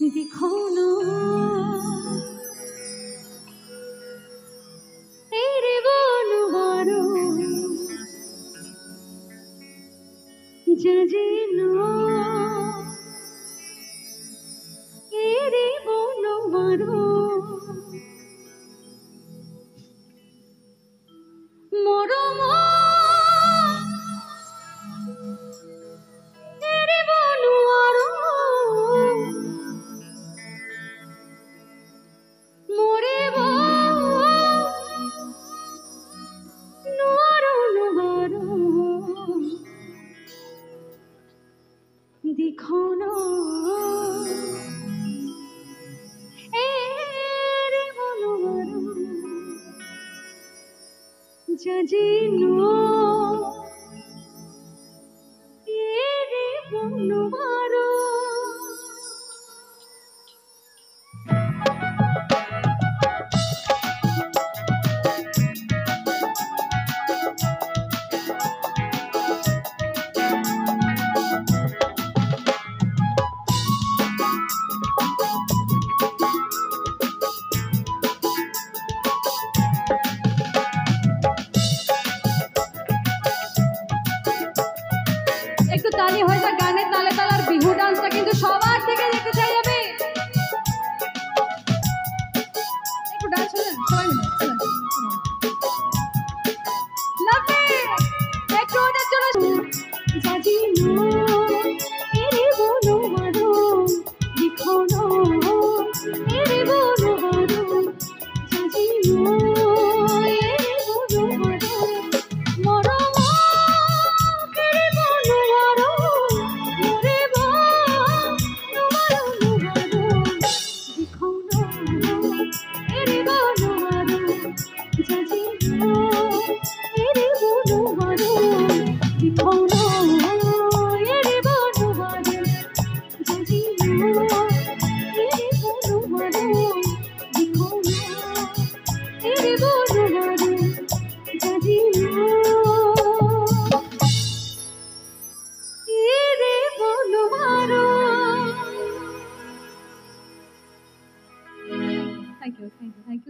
देखो ना तेरे बोलवारो जजीनो तेरे बोलवारो मोरो तेरे बोलवारो मोरे नुआरो नुआरो देखो ना एरे नुआरो जजीनो एरे नुआरो একটু তালি হয়ে যায় গানের তালে তালে আর বিহু ডান্সটা কিন্তু সবার থেকে দেখতে চাই আমি একটু ডান্স হলেন সবাই মিলে লাভলি একটু ওদের জন্য জাজিনো এরে বলো মারো দেখো না এরে বলো মারো জাজিনো এরে বলো মারো মরো Oh no,